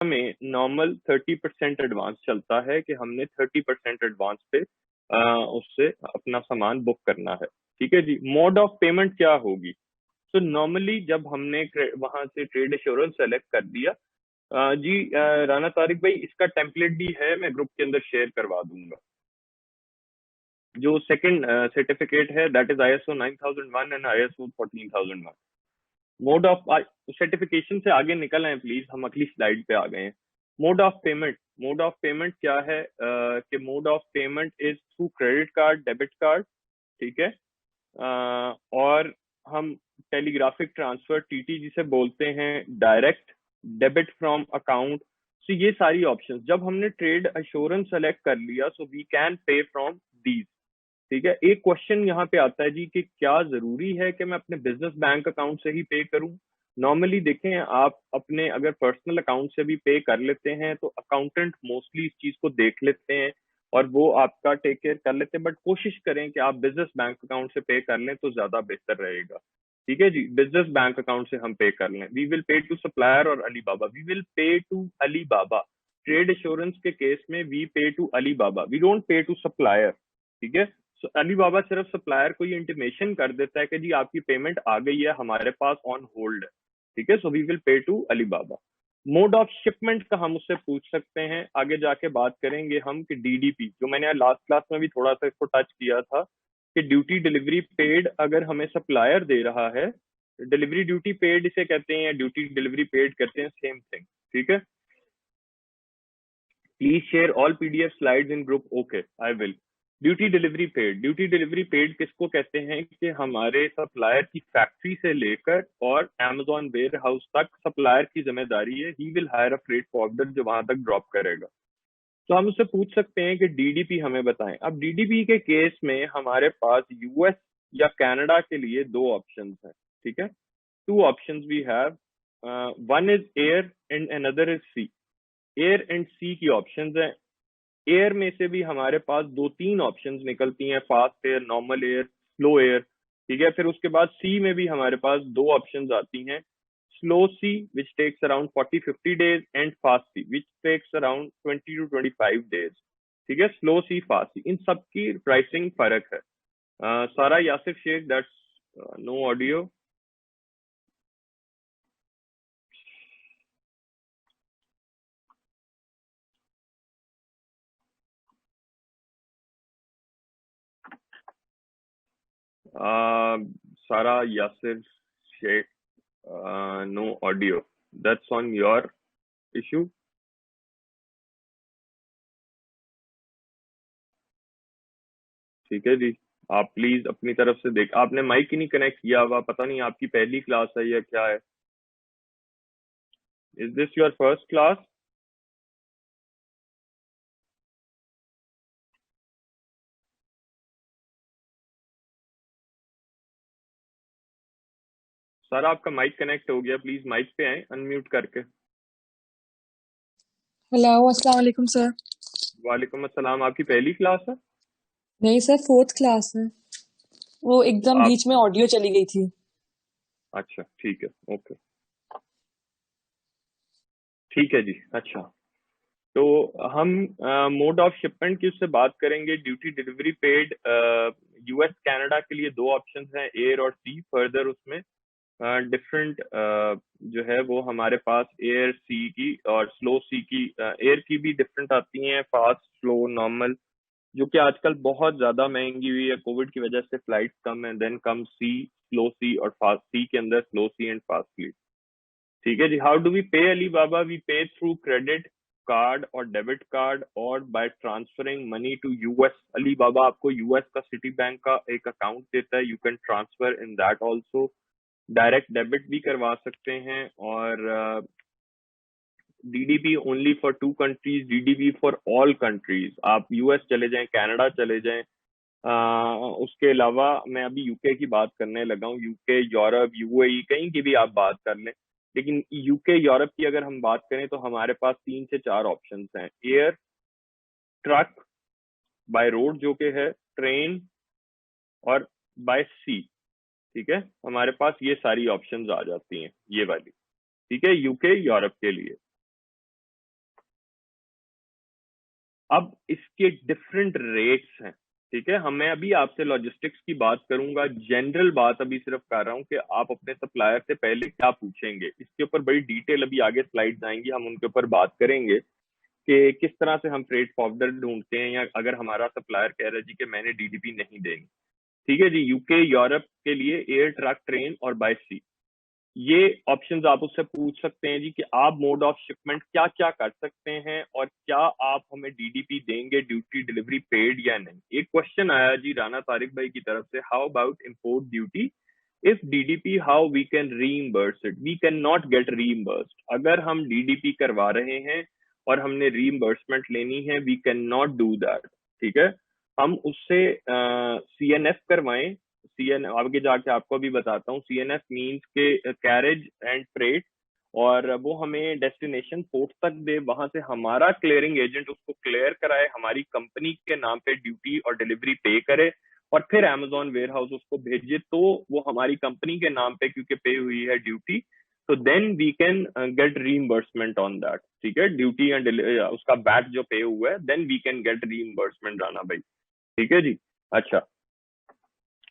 में normal 30% advance चलता है कि हमने 30% एडवांस पे उससे अपना सामान बुक करना है। ठीक है जी। मोड ऑफ पेमेंट क्या होगी? तो नॉर्मली जब हमने वहां से ट्रेड एश्योरेंस सेलेक्ट कर दिया, जी राना तारिक भाई, इसका टेम्पलेट भी है, मैं ग्रुप के अंदर शेयर करवा दूंगा। जो सेकंड सर्टिफिकेट है that is ISO 9001 and ISO 14001। Mode of certification से आगे निकल आए प्लीज, हम अगली स्लाइड पे आ गए हैं। Mode of payment. Mode of payment क्या है कि mode of payment is through credit card, debit card. ठीक है। और हम टेलीग्राफिक ट्रांसफर TT जिसे बोलते हैं, डायरेक्ट डेबिट फ्रॉम अकाउंट। सो ये सारी ऑप्शंस जब हमने ट्रेड अश्योरेंस सेलेक्ट कर लिया, so we can pay from these. ठीक है। एक क्वेश्चन यहाँ पे आता है जी कि क्या जरूरी है कि मैं अपने बिजनेस बैंक अकाउंट से ही पे करूं? नॉर्मली देखें, आप अपने अगर पर्सनल अकाउंट से भी पे कर लेते हैं तो अकाउंटेंट मोस्टली इस चीज को देख लेते हैं और वो आपका टेक केयर कर लेते हैं, बट कोशिश करें कि आप बिजनेस बैंक अकाउंट से पे कर लें तो ज्यादा बेहतर रहेगा। ठीक है जी। बिजनेस बैंक अकाउंट से हम पे कर लें। We will pay to supplier और Alibaba. We will pay to Alibaba. Trade assurance के केस में we pay to Alibaba, we don't pay to supplier. ठीक है। अलीबाबा सिर्फ सप्लायर को ये इंटीमेशन कर देता है कि जी आपकी पेमेंट आ गई है, हमारे पास ऑन होल्ड है। ठीक है। So we will pay to Alibaba. Mode of shipment का हम उससे पूछ सकते हैं, आगे जाके बात करेंगे हम कि DDP, जो मैंने लास्ट क्लास में भी थोड़ा सा इसको टच किया था कि ड्यूटी डिलीवरी पेड अगर हमें सप्लायर दे रहा है, डिलीवरी ड्यूटी पेड इसे कहते हैं या ड्यूटी डिलीवरी पेड कहते हैं, सेम थिंग। ठीक है। Please share all PDF slides in group. Okay, I will. Duty delivery paid. Duty delivery paid किसको कहते हैं कि हमारे सप्लायर की फैक्ट्री से लेकर और Amazon वेयर हाउस तक सप्लायर की जिम्मेदारी है। He will hire a freight forwarder जो वहां तक ड्रॉप करेगा। तो हम उससे पूछ सकते हैं कि DDP हमें बताएं। अब DDP के केस में हमारे पास US या कनाडा के लिए दो ऑप्शंस हैं। ठीक है। Two options we have, one is air and another is sea. Air and sea की ऑप्शंस हैं। एयर में से भी हमारे पास दो तीन ऑप्शंस निकलती हैं, fast air, normal air, slow air. ठीक है। फिर उसके बाद सी में भी हमारे पास दो ऑप्शंस आती हैं, slow sea which takes around 40-50 days and fast sea which takes around 20 to 25 days. ठीक है। स्लो सी, फास्ट सी, इन सब की प्राइसिंग फर्क है। Sara Yasir Shaikh, that's no audio. Sara Yasir Shaikh, no audio, that's on your issue. ठीक है जी। आप प्लीज अपनी तरफ से देख, आपने माइक ही नहीं कनेक्ट किया हुआ, पता नहीं आपकी पहली क्लास है या क्या है। Is this your first class? Sir आपका माइक कनेक्ट हो गया, प्लीज माइक पे आए अनम्यूट करके। हेलो, अस्सलाम वालेकुम सर। वालेकुम अस्सलाम। आपकी पहली क्लास है? नहीं सर, फोर्थ क्लास है। वो तो एकदम आप, बीच में ऑडियो चली गई थी। अच्छा ठीक है, ओके, ठीक है जी। अच्छा, तो हम मोड ऑफ शिपमेंट की उससे बात करेंगे। Duty delivery paid US Canada के लिए दो ऑप्शन हैं, एयर और सी। फर्दर उसमें डिफरेंट जो है वो हमारे पास एयर सी की और स्लो सी की, एयर की भी डिफरेंट आती हैं, फास्ट, स्लो, नॉर्मल, जो कि आजकल बहुत ज्यादा महंगी हुई है कोविड की वजह से। फ्लाइट कम है, देन कम सी, स्लो सी और फास्ट सी के अंदर slow sea and fast sea. ठीक है जी। How do we pay Alibaba? We pay through credit card और डेबिट कार्ड और by transferring money to US। Alibaba आपको US का सिटी बैंक का एक अकाउंट देता है, you can transfer in that also. Direct debit भी करवा सकते हैं। और DDP only for 2 countries, DDP for all countries. आप US चले जाएं, कनाडा चले जाएं, उसके अलावा मैं अभी यूके की बात करने लगा हूँ। यूके, यूरोप, UAE, कहीं की भी आप बात कर लें। लेकिन यूके, यूरोप की अगर हम बात करें तो हमारे पास 3 से 4 ऑप्शंस हैं, एयर, ट्रक, बाय रोड जो कि है, ट्रेन और बाय सी। ठीक है। हमारे पास ये सारी ऑप्शंस आ जाती हैं, ये वाली। ठीक है, यूके यूरोप के लिए। अब इसके डिफरेंट रेट्स हैं, ठीक है। मैं अभी आपसे लॉजिस्टिक्स की बात करूंगा, जनरल बात अभी सिर्फ कर रहा हूँ कि आप अपने सप्लायर से पहले क्या पूछेंगे। इसके ऊपर बड़ी डिटेल अभी आगे स्लाइड्स आएंगी, हम उनके ऊपर बात करेंगे कि किस तरह से हम फ्रेट फॉरवर्डर ढूंढते हैं, या अगर हमारा सप्लायर कह रहा है जी कि मैंने डीडीपी नहीं देंगे, ठीक है जी। यूके यूरोप के लिए एयर, ट्रक, ट्रेन और बाय सी, ये ऑप्शंस आप उससे पूछ सकते हैं जी कि आप मोड ऑफ शिपमेंट क्या क्या कर सकते हैं, और क्या आप हमें डीडीपी देंगे, ड्यूटी डिलीवरी पेड या नहीं। एक क्वेश्चन आया जी राना तारिक भाई की तरफ से, how about import duty if DDP, how we can reimburse it. We can not get reimbursed. अगर हम डीडीपी करवा रहे हैं और हमने रीइंबर्समेंट लेनी है, we can not do that, ठीक है। हम उससे सीएनएफ करवाएं। सीएन आगे जाके आपको भी बताता हूँ। सीएनएफ मींस के कैरेज एंड फ्रेट, और वो हमें डेस्टिनेशन पोर्ट तक दे, वहां से हमारा क्लियरिंग एजेंट उसको क्लियर कराए, हमारी कंपनी के नाम पे ड्यूटी और डिलीवरी पे करे, और फिर अमेजोन वेयर हाउस उसको भेजे, तो वो हमारी कंपनी के नाम पे क्योंकि पे हुई है ड्यूटी, तो then we can get reimbursement on that, ठीक है। ड्यूटी एंड उसका बैट जो पे हुआ है, then we can get reimbursement Rana भाई, ठीक है जी। अच्छा,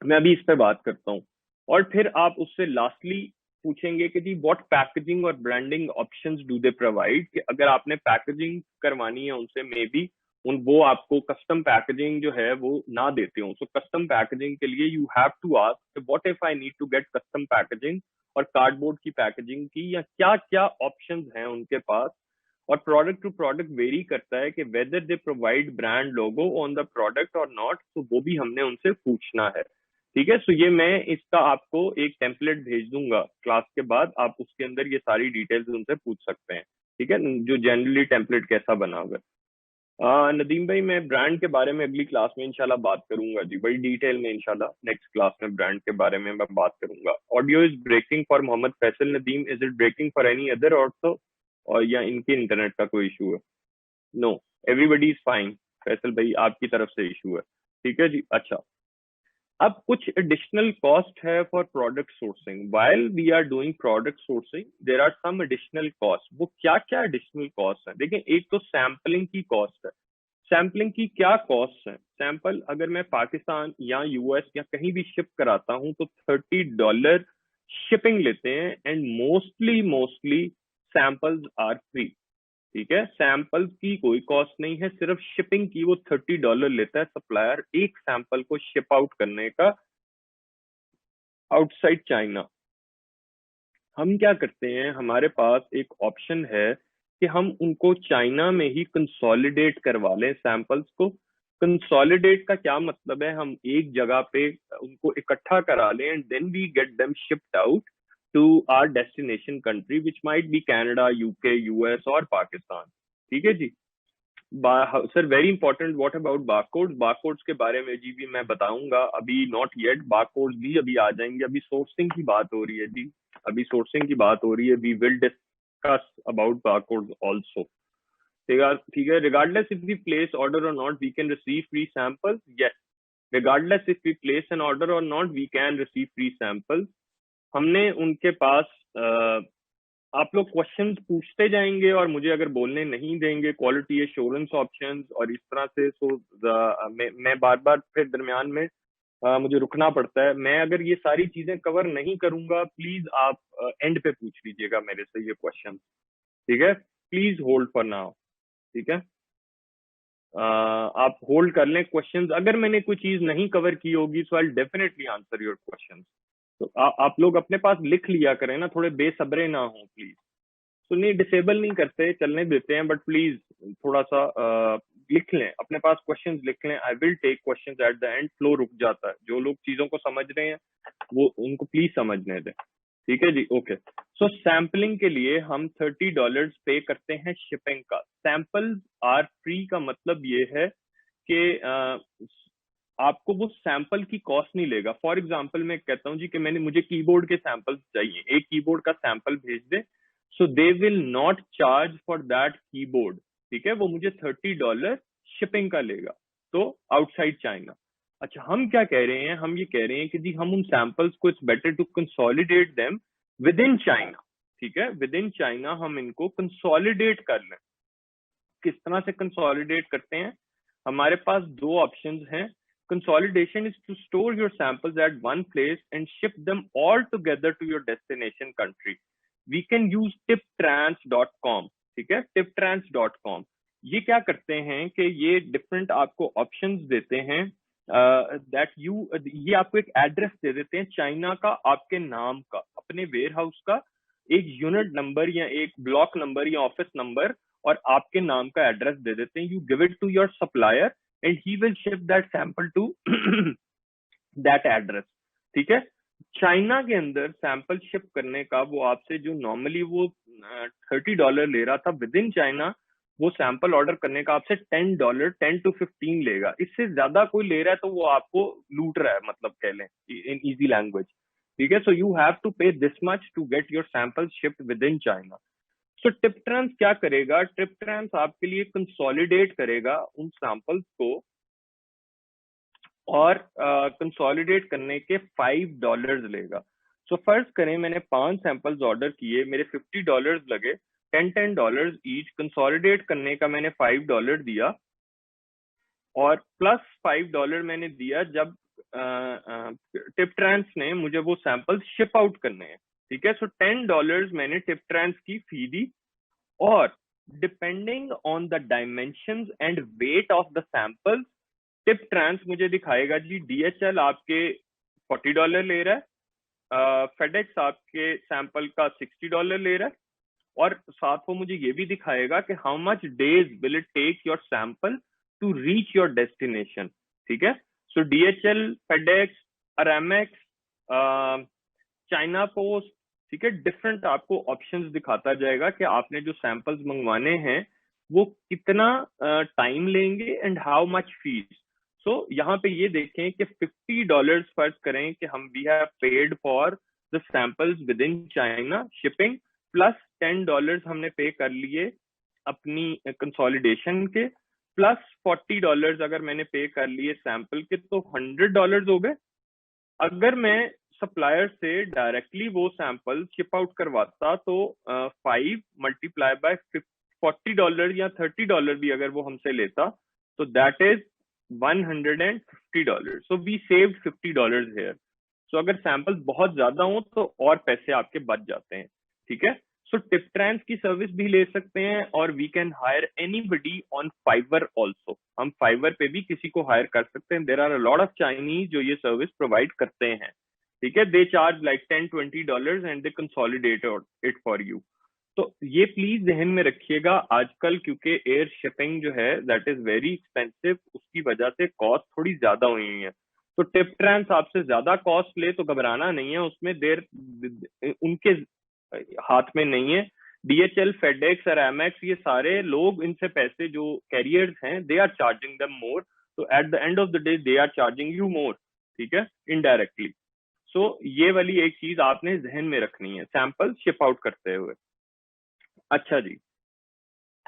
मैं अभी इस पे बात करता हूँ। और फिर आप उससे लास्टली पूछेंगे कि जी व्हाट पैकेजिंग और branding options do they provide, कि अगर आपने पैकेजिंग करवानी है उनसे, मे बी वो आपको कस्टम पैकेजिंग जो है वो ना देते हो। सो कस्टम पैकेजिंग के लिए you have to ask what if I need to get custom packaging, और कार्डबोर्ड की पैकेजिंग की, या क्या क्या ऑप्शंस हैं उनके पास। और प्रोडक्ट टू प्रोडक्ट वेरी करता है कि whether they provide brand logo on the product और नॉट, तो वो भी हमने उनसे पूछना है, ठीक है। सो ये मैं इसका आपको एक टेम्पलेट भेज दूंगा क्लास के बाद, आप उसके अंदर ये सारी डिटेल्स उनसे पूछ सकते हैं, ठीक है, जो जनरली टेम्पलेट कैसा बना हुआ है। नदीम भाई, मैं ब्रांड के बारे में अगली क्लास में इंशाल्लाह बात करूंगा जी, बड़ी डिटेल में इंशाल्लाह नेक्स्ट क्लास में ब्रांड के बारे में मैं बात करूंगा। Audio is breaking for Mohammad Faisal Nadeem, is it breaking for any other also, और या इनके इंटरनेट का कोई इशू है? No, everybody is fine. Faisal भाई आपकी तरफ से इशू है, ठीक है जी। अच्छा, अब कुछ एडिशनल कॉस्ट है for product sourcing. While we are doing product sourcing there are some additional cost. वो क्या क्या एडिशनल कॉस्ट है? देखिए, एक तो सैम्पलिंग की कॉस्ट है। सैम्पलिंग की क्या कॉस्ट है? सैंपल अगर मैं पाकिस्तान या यूएस या कहीं भी शिप कराता हूं तो $30 शिपिंग लेते हैं, and mostly mostly samples are free, ठीक है। सैंपल की कोई कॉस्ट नहीं है, सिर्फ शिपिंग की वो $30 लेता है सप्लायर एक सैंपल को शिप आउट करने का आउटसाइड चाइना। हम क्या करते हैं, हमारे पास एक ऑप्शन है कि हम उनको चाइना में ही कंसोलिडेट करवा लें सैंपल्स को। कंसोलिडेट का क्या मतलब है? हम एक जगह पे उनको इकट्ठा करा लें, and then we get them shipped out to our destination country, which might be Canada, UK, US और पाकिस्तान, ठीक है जी। Sir very important, what about barcodes? Barcodes के बारे में जी भी मैं बताऊंगा, अभी नॉट येट। बारकोड्स भी अभी आ जाएंगे, अभी सोर्सिंग की बात हो रही है जी, अभी सोर्सिंग की बात हो रही है। We will discuss about barcodes also, ठीक है, ठीक है। Regardless if we place order or not we can receive free samples, yes. Regardless if we place an order or not we can receive free samples. हमने उनके पास आप लोग questions पूछते जाएंगे और मुझे अगर बोलने नहीं देंगे, क्वालिटी एश्योरेंस ऑप्शंस और इस तरह से, सो मैं बार बार फिर दरमियान में मुझे रुकना पड़ता है। मैं अगर ये सारी चीजें कवर नहीं करूंगा, प्लीज आप एंड पे पूछ लीजिएगा मेरे से ये क्वेश्चन, ठीक है। प्लीज होल्ड फॉर नाउ, ठीक है। आप होल्ड कर लें क्वेश्चंस। अगर मैंने कोई चीज नहीं कवर की होगी, so I definitely answer your question. तो आप लोग अपने पास लिख लिया करें ना, थोड़े बेसब्रे ना हो प्लीज। तो नहीं, डिसेबल नहीं करते, चलने देते हैं, बट प्लीज थोड़ा सा लिख लें, अपने पास क्वेश्चंस लिख लें। I will take questions at the end. Flow रुक जाता है, जो लोग चीजों को समझ रहे हैं वो उनको प्लीज समझने दें, ठीक है जी। ओके, सो सैम्पलिंग के लिए हम $30 पे करते हैं शिपिंग का। सैंपल्स आर फ्री का मतलब ये है कि आपको वो सैंपल की कॉस्ट नहीं लेगा। फॉर एग्जाम्पल मैं कहता हूँ जी कि मुझे कीबोर्ड के सैंपल्स चाहिए, एक कीबोर्ड का सैंपल भेज दे, so they will not charge for that keyboard, ठीक है। वो मुझे $30 शिपिंग का लेगा, तो आउटसाइड चाइना। अच्छा, हम क्या कह रहे हैं? हम ये कह रहे हैं कि जी हम उन सैंपल्स को, it's better to consolidate them within China, ठीक है। विद इन चाइना हम इनको कंसोलिडेट कर लें, किस तरह से कंसोलिडेट करते हैं? हमारे पास दो ऑप्शंस हैं. Consolidation is to store your samples at one place and ship them all together to your destination country. We can use tiptrans.com. ठीक है, tiptrans.com. ये क्या करते हैं कि ये डिफरेंट आपको ऑप्शंस देते हैं ये आपको एक एड्रेस दे देते हैं चाइना का, आपके नाम का, अपने वेयर हाउस का एक यूनिट नंबर या एक ब्लॉक नंबर या ऑफिस नंबर और आपके नाम का एड्रेस दे देते हैं. You give it to your supplier and he will ship that sample to that address. ठीक है. चाइना के अंदर सैंपल शिप करने का वो आपसे जो नॉर्मली वो $30 ले रहा था विद इन चाइना, वो सैंपल ऑर्डर करने का आपसे $10 10 to 15 लेगा. इससे ज्यादा कोई ले रहा है तो वो आपको लूट रहा है, मतलब कह लें इन इजी लैंग्वेज. ठीक है. So you have to pay this much to get your sample shipped within China. So Tiptrans क्या करेगा? टिपट्रांस आपके लिए कंसोलिडेट करेगा उन सैंपल्स को और कंसोलिडेट करने के $5 लेगा. सो फर्ज करें मैंने 5 सैंपल्स ऑर्डर किए, मेरे $50 लगे, $10 ईच. कंसोलिडेट करने का मैंने $5 दिया और प्लस $5 मैंने दिया जब टिपट्रांस ने मुझे वो सैंपल्स शिप आउट करने हैं. ठीक है. सो $10 मैंने टिपट्रांस की फी दी और depending on the dimensions and weight of the samples Tiptrans मुझे दिखाएगा जी DHL आपके $40 ले रहा है, फेडेक्स आपके सैंपल का $60 ले रहा है और साथ वो मुझे ये भी दिखाएगा कि how much days will it take your sample to reach your destination. ठीक है. So DHL, FedEx, Aramex, China post, ठीक है, डिफरेंट आपको ऑप्शंस दिखाता जाएगा कि आपने जो सैंपल्स मंगवाने हैं वो कितना टाइम लेंगे एंड हाउ मच फीस. सो यहाँ पे ये देखें कि $50 फर्ज करें कि हम we have paid for the samples within China shipping, plus $10 हमने पे कर लिए अपनी कंसोलिडेशन के, प्लस $40 अगर मैंने पे कर लिए सैंपल के, तो $100 हो गए. अगर मैं सप्लायर से डायरेक्टली वो सैंपल शिप आउट करवाता तो 5 मल्टीप्लाई बाय $40 या $30 भी अगर वो हमसे लेता तो that is $150. So we saved $50 here. सो अगर सैंपल्स बहुत ज्यादा हो तो और पैसे आपके बच जाते हैं. ठीक है. सो टिपट्रांस की सर्विस भी ले सकते हैं और we can hire anybody on Fiverr also. हम फाइवर पे भी किसी को हायर कर सकते हैं. There are a lot of Chinese जो ये सर्विस प्रोवाइड करते हैं. ठीक है. They charge like $10-20 and they consolidate it for you. तो ये प्लीज ध्यान में रखिएगा आजकल, क्योंकि एयर शिपिंग जो है दैट इज वेरी एक्सपेंसिव, उसकी वजह से कॉस्ट थोड़ी ज्यादा हुई है. तो टिपट्रांस आपसे ज्यादा कॉस्ट ले तो घबराना नहीं है, उसमें देर उनके हाथ में नहीं है. DHL, फेडेक्स और एमएक्स, ये सारे लोग इनसे पैसे जो कैरियर्स हैं they are charging them more. तो at the end of the day they are charging you more. ठीक है, इनडायरेक्टली. सो ये वाली एक चीज आपने जहन में रखनी है सैंपल शिप आउट करते हुए. अच्छा जी,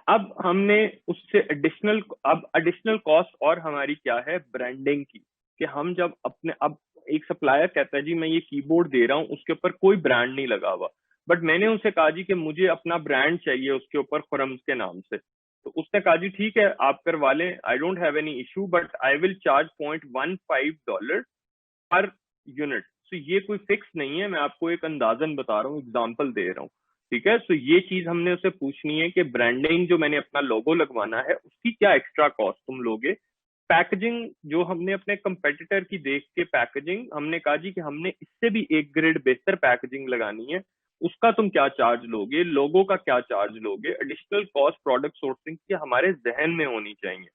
अब हमने उससे एडिशनल कॉस्ट और हमारी क्या है, ब्रांडिंग की. कि हम जब अपने, अब एक सप्लायर कहता है जी मैं ये कीबोर्ड दे रहा हूँ, उसके ऊपर कोई ब्रांड नहीं लगा हुआ, बट मैंने उनसे कहा जी कि मुझे अपना ब्रांड चाहिए उसके ऊपर खुरम्स के नाम से. तो उसने कहा जी ठीक है आप करवा लें, I don't have any issue, but I will charge $0.15 per unit. सो ये कोई फिक्स नहीं है, मैं आपको एक अंदाजन बता रहा हूँ, एग्जाम्पल दे रहा हूँ. ठीक है. सो ये चीज हमने उसे पूछनी है कि ब्रांडिंग जो मैंने अपना लोगो लगवाना है उसकी क्या एक्स्ट्रा कॉस्ट तुम लोगे. पैकेजिंग जो हमने अपने कंपेटिटर की देख के पैकेजिंग, हमने कहा जी कि हमने इससे भी एक ग्रेड बेहतर पैकेजिंग लगानी है, उसका तुम क्या चार्ज लोगे, लोगो का क्या चार्ज लोगे. एडिशनल कॉस्ट प्रोडक्ट सोर्सिंग की हमारे जहन में होनी चाहिए.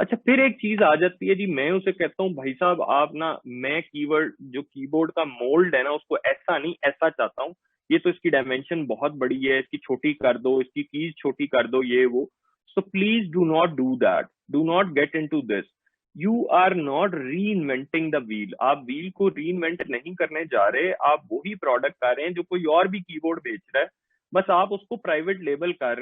अच्छा, फिर एक चीज आ जाती है जी, मैं उसे कहता हूँ भाई साहब आप ना, मैं कीवर्ड जो कीबोर्ड का मोल्ड है ना उसको ऐसा नहीं ऐसा चाहता हूँ, ये तो इसकी डायमेंशन बहुत बड़ी है, इसकी छोटी कर दो, इसकी कीज छोटी कर दो, ये वो. So please do not do that, do not get into this. You are not reinventing the wheel. आप व्हील को री इन्वेंट नहीं करने जा रहे, आप वही प्रोडक्ट कर रहे हैं जो कोई और भी कीबोर्ड बेच रहा है, बस आप उसको प्राइवेट लेबल कर रहे हैं.